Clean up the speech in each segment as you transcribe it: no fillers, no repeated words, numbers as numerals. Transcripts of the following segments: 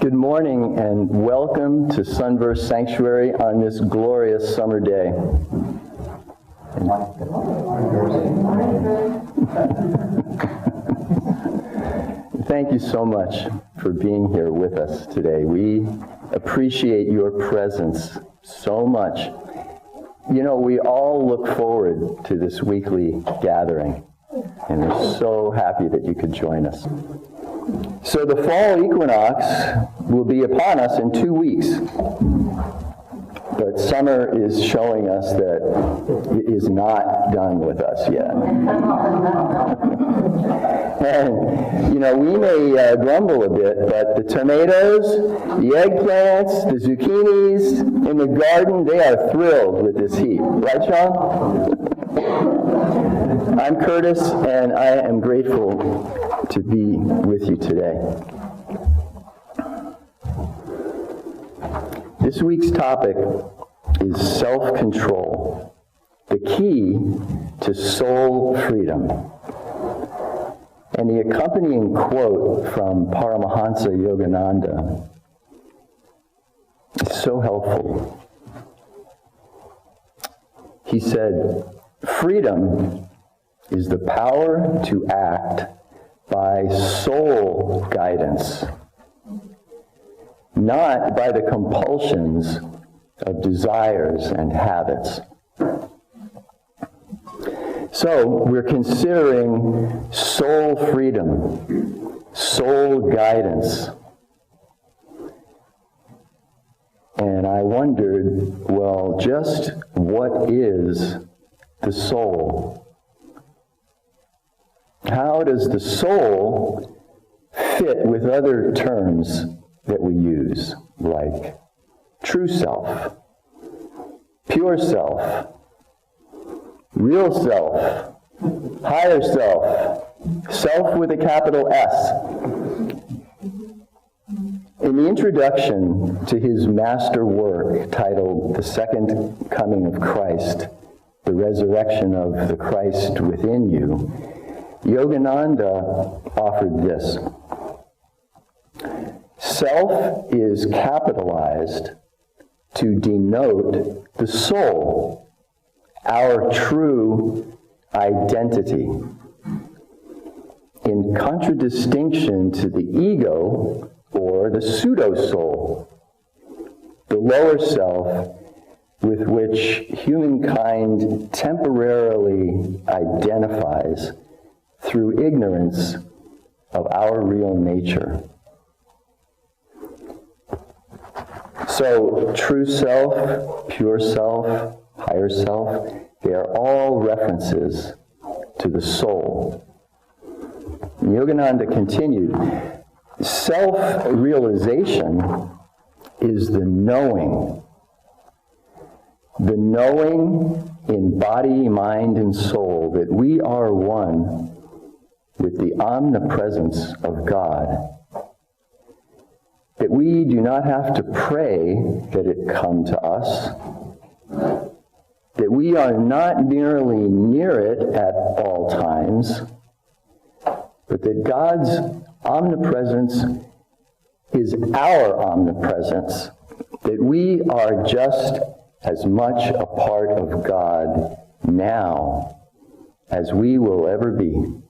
Good morning and welcome to Sunburst Sanctuary on this glorious summer day. Thank you so much for being here with us today. We appreciate your presence so much. You know, we all look forward to this weekly gathering, and we're so happy that you could join us. So the fall equinox will be upon us in 2 weeks. But summer is showing us that it is not done with us yet. And, you know, we may grumble a bit, but the tomatoes, the eggplants, the zucchinis in the garden, they are thrilled with this heat. Right, Sean? I'm Curtis, and I am grateful to be with you today. This week's topic is self-control, the key to soul freedom. And the accompanying quote from Paramahansa Yogananda is so helpful. He said, "Freedom is the power to act by soul guidance, not by the compulsions of desires and habits." So we're considering soul freedom, soul guidance. And I wondered, well, just what is the soul? How does the soul fit with other terms that we use, like true self, pure self, real self, higher self, self with a capital S? In the introduction to his master work titled The Second Coming of Christ, the Resurrection of the Christ Within You, Yogananda offered this. Self is capitalized to denote the soul, our true identity, in contradistinction to the ego or the pseudo-soul, the lower self with which humankind temporarily identifies through ignorance of our real nature. So, true self, pure self, higher self, they are all references to the soul. And Yogananda continued, self-realization is the knowing in body, mind, and soul that we are one with the omnipresence of God. That we do not have to pray that it come to us. That we are not merely near it at all times, but that God's omnipresence is our omnipresence. That we are just as much a part of God now as we will ever be.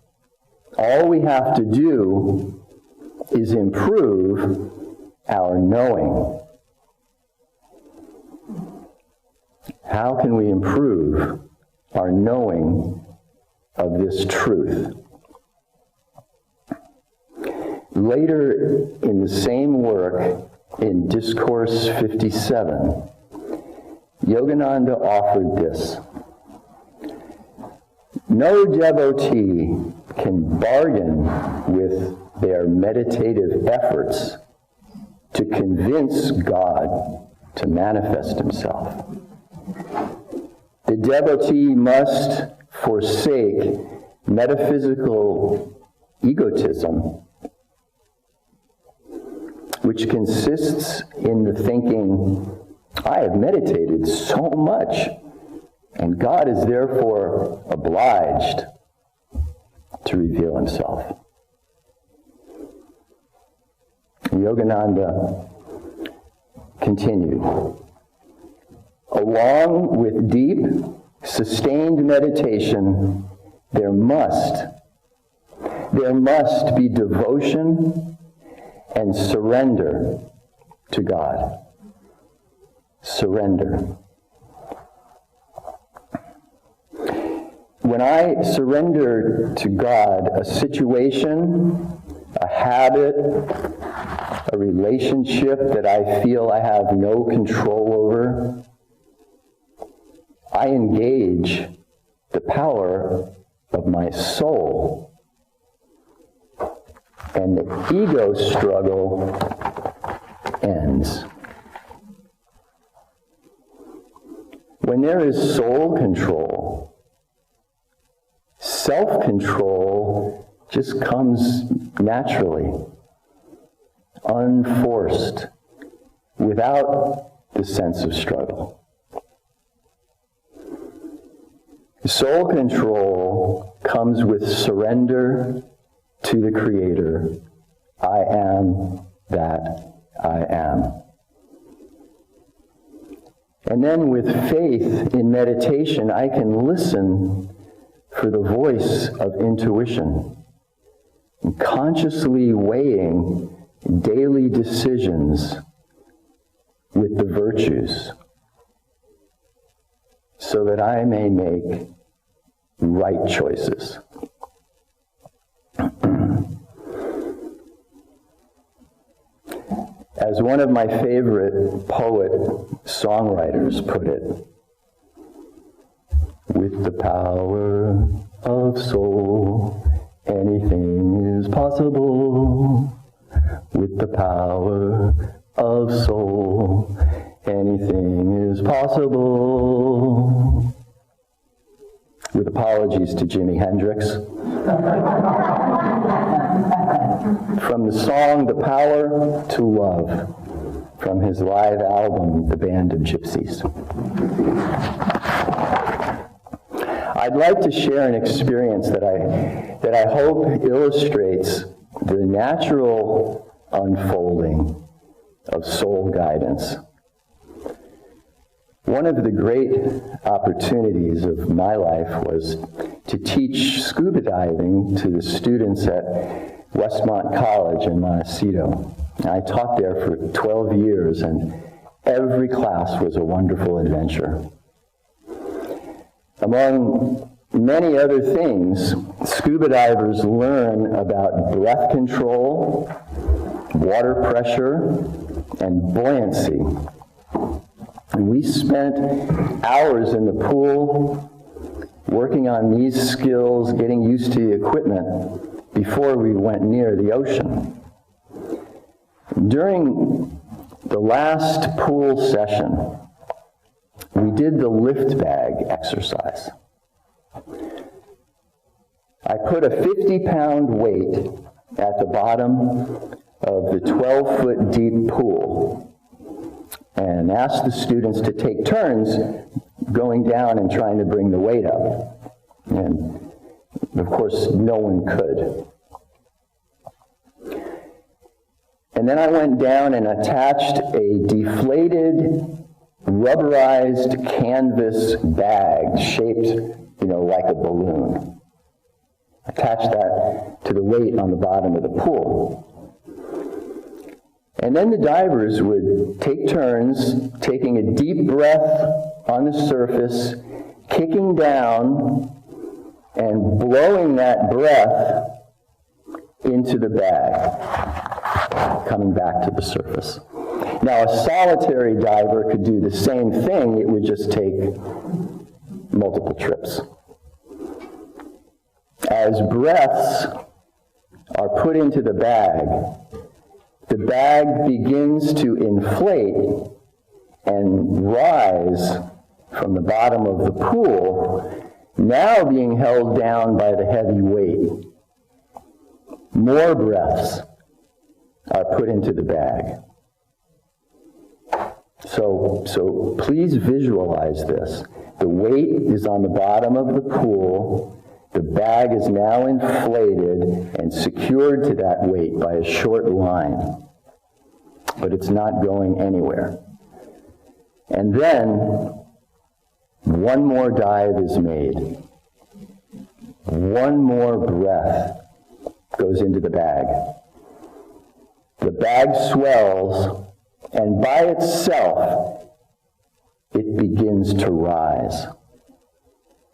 All we have to do is improve our knowing. How can we improve our knowing of this truth? Later in the same work, in Discourse 57, Yogananda offered this. No devotee can bargain with their meditative efforts to convince God to manifest himself. The devotee must forsake metaphysical egotism, which consists in the thinking, I have meditated so much, and God is therefore obliged to reveal himself. Yogananda continued, along with deep, sustained meditation, there must be devotion and surrender to God. Surrender. When I surrender to God a situation, a habit, a relationship that I feel I have no control over, I engage the power of my soul. And the ego struggle ends. When there is soul control, self-control just comes naturally, unforced, without the sense of struggle. Soul control comes with surrender to the Creator. I am that I am. And then with faith in meditation, I can listen for the voice of intuition, and consciously weighing daily decisions with the virtues, so that I may make right choices. As one of my favorite poet-songwriters put it, with the power of soul, anything is possible. With the power of soul, anything is possible. With apologies to Jimi Hendrix. From the song The Power to Love, from his live album, The Band of Gypsies. I'd like to share an experience that I hope illustrates the natural unfolding of soul guidance. One of the great opportunities of my life was to teach scuba diving to the students at Westmont College in Montecito. I taught there for 12 years, and every class was a wonderful adventure. Among many other things, scuba divers learn about breath control, water pressure, and buoyancy. And we spent hours in the pool working on these skills, getting used to the equipment before we went near the ocean. During the last pool session, we did the lift bag exercise. I put a 50-pound weight at the bottom of the 12-foot deep pool and asked the students to take turns going down and trying to bring the weight up. And of course, no one could. And then I went down and attached a deflated, rubberized canvas bag shaped, like a balloon. Attached that to the weight on the bottom of the pool. And then the divers would take turns, taking a deep breath on the surface, kicking down, and blowing that breath into the bag, coming back to the surface. Now, a solitary diver could do the same thing. It would just take multiple trips. As breaths are put into the bag begins to inflate and rise from the bottom of the pool, now being held down by the heavy weight. More breaths are put into the bag. So please visualize this. The weight is on the bottom of the pool. The bag is now inflated and secured to that weight by a short line. but it's not going anywhere. And then one more dive is made. One more breath goes into the bag. The bag swells, and by itself, it begins to rise,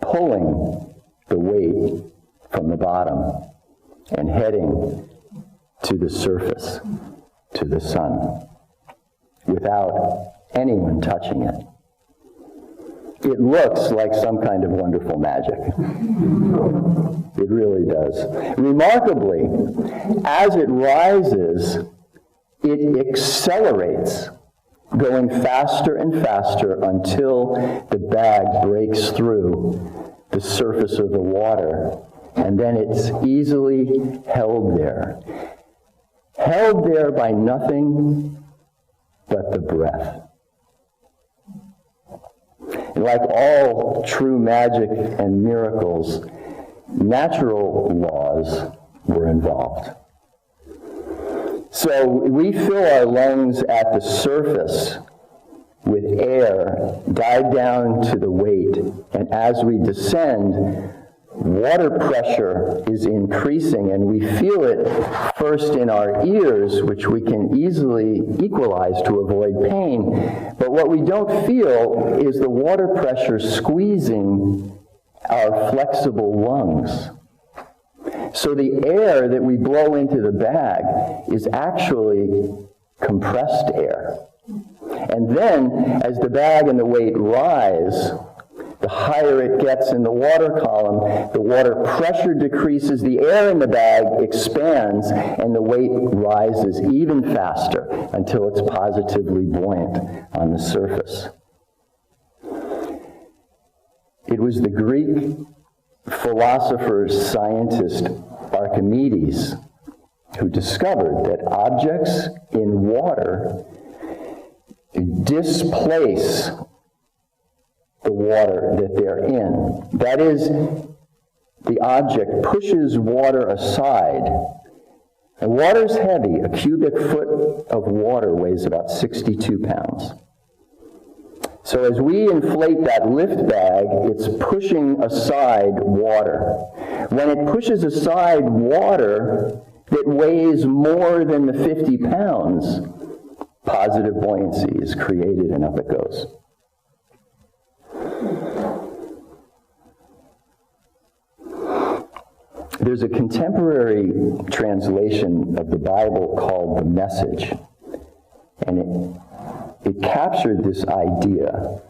pulling the weight from the bottom and heading to the surface, to the sun, without anyone touching it. It looks like some kind of wonderful magic. It really does. Remarkably, as it rises, it accelerates, going faster and faster until the bag breaks through the surface of the water, and then it's easily held there. Held there by nothing but the breath. Like all true magic and miracles, natural laws were involved. So we fill our lungs at the surface with air, dive down to the weight, and as we descend, water pressure is increasing, and we feel it first in our ears, which we can easily equalize to avoid pain. But what we don't feel is the water pressure squeezing our flexible lungs. So the air that we blow into the bag is actually compressed air. And then, as the bag and the weight rise, the higher it gets in the water column, the water pressure decreases, the air in the bag expands, and the weight rises even faster until it's positively buoyant on the surface. It was the Greek philosopher, scientist Archimedes who discovered that objects in water displace the water that they're in. That is, the object pushes water aside. And water's heavy. A cubic foot of water weighs about 62 pounds. So as we inflate that lift bag, it's pushing aside water. When it pushes aside water that weighs more than the 50 pounds, positive buoyancy is created and up it goes. There's a contemporary translation of the Bible called The Message, and it captured this idea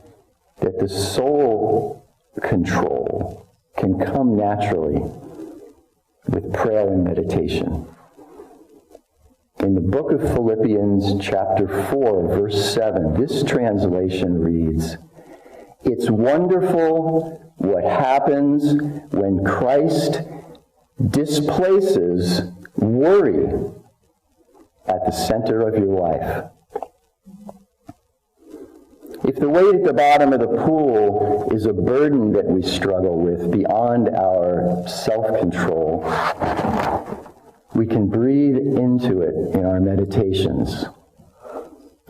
that the soul control can come naturally with prayer and meditation. In the book of Philippians, chapter 4, verse 7, this translation reads, "It's wonderful what happens when Christ displaces worry at the center of your life." If the weight at the bottom of the pool is a burden that we struggle with beyond our self-control, we can breathe into it in our meditations.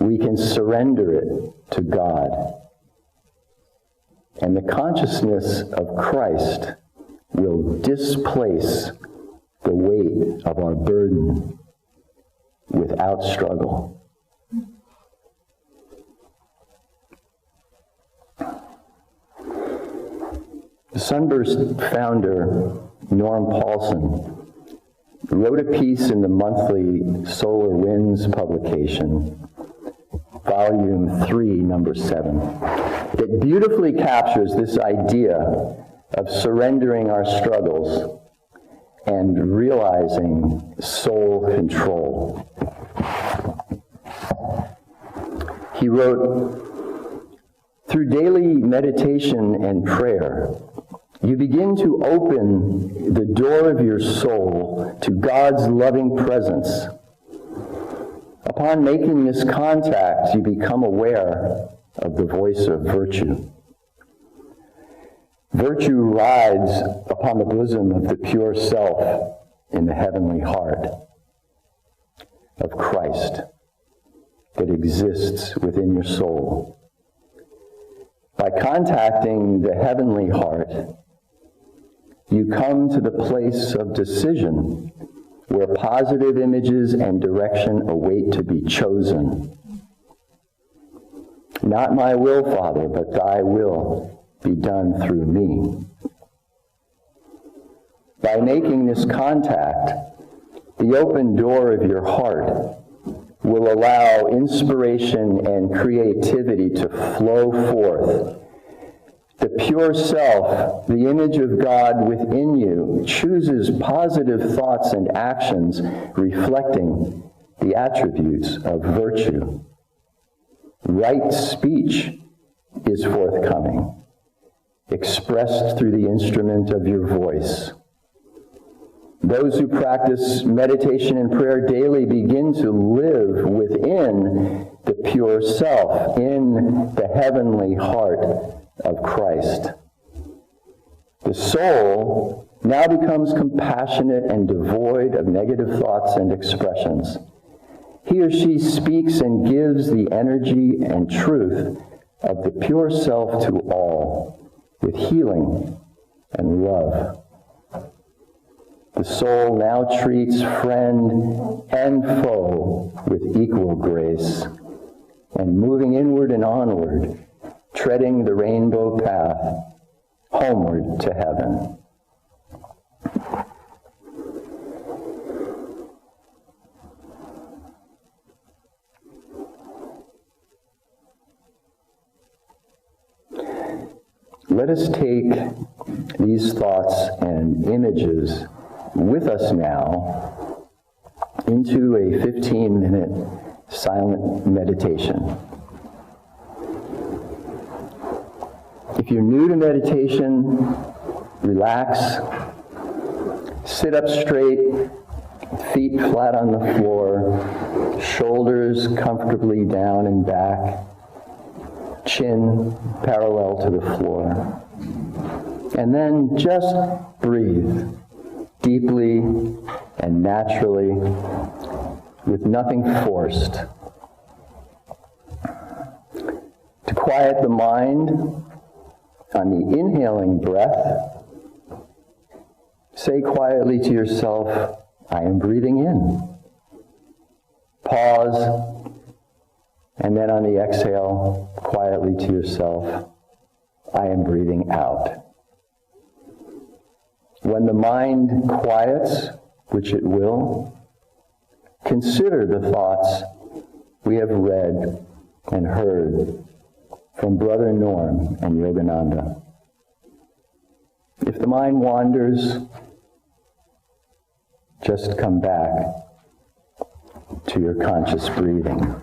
We can surrender it to God. And the consciousness of Christ will displace the weight of our burden without struggle. The Sunburst founder, Norm Paulson, wrote a piece in the monthly Solar Winds publication, volume 3, number 7, that beautifully captures this idea of surrendering our struggles and realizing soul control. He wrote, "Through daily meditation and prayer, you begin to open the door of your soul to God's loving presence. Upon making this contact, you become aware of the voice of virtue. Virtue rides upon the bosom of the pure self in the heavenly heart of Christ. that exists within your soul. By contacting the heavenly heart, you come to the place of decision where positive images and direction await to be chosen. Not my will, Father, but thy will be done through me. By making this contact, the open door of your heart will allow inspiration and creativity to flow forth. The pure self, the image of God within you, chooses positive thoughts and actions reflecting the attributes of virtue. Right speech is forthcoming, expressed through the instrument of your voice. Those who practice meditation and prayer daily begin to live within the pure self, in the heavenly heart of Christ. The soul now becomes compassionate and devoid of negative thoughts and expressions. He or she speaks and gives the energy and truth of the pure self to all, with healing and love. The soul now treats friend and foe with equal grace, and moving inward and onward, treading the rainbow path homeward to heaven. Let us take these thoughts and images with us now into a 15-minute silent meditation. If you're new to meditation, relax, sit up straight, feet flat on the floor, shoulders comfortably down and back, chin parallel to the floor. And then just breathe deeply and naturally, with nothing forced. To quiet the mind, on the inhaling breath, say quietly to yourself, I am breathing in. Pause, and then on the exhale, quietly to yourself, I am breathing out. When the mind quiets, which it will, consider the thoughts we have read and heard from Brother Norm and Yogananda. If the mind wanders, just come back to your conscious breathing.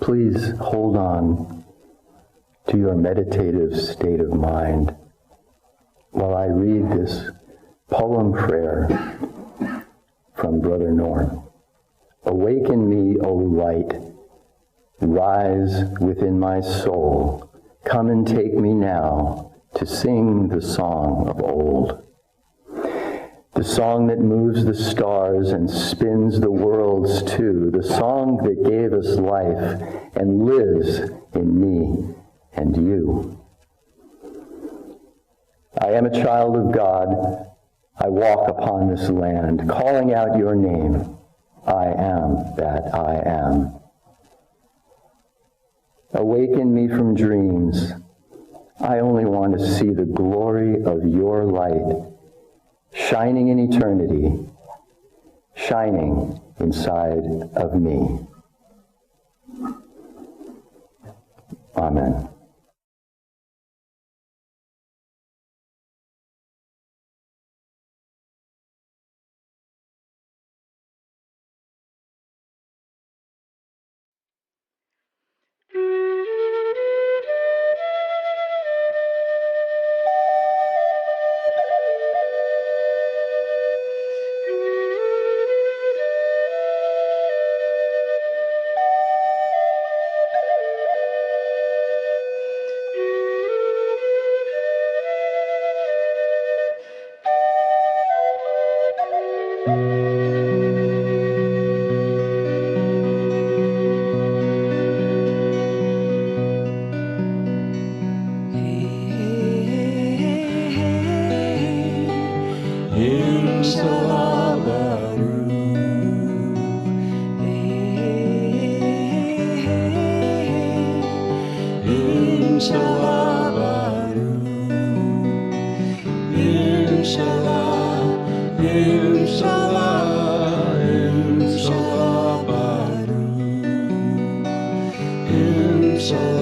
please hold on to your meditative state of mind while I read this poem prayer from Brother Norm. Awaken me, O light, rise within my soul. Come and take me now to sing the song of old. The song that moves the stars and spins the worlds too. The song that gave us life and lives in me and you. I am a child of God. I walk upon this land, calling out your name. I am that I am. Awaken me from dreams. I only want to see the glory of your light, shining in eternity, shining inside of me. Amen. Inshallah,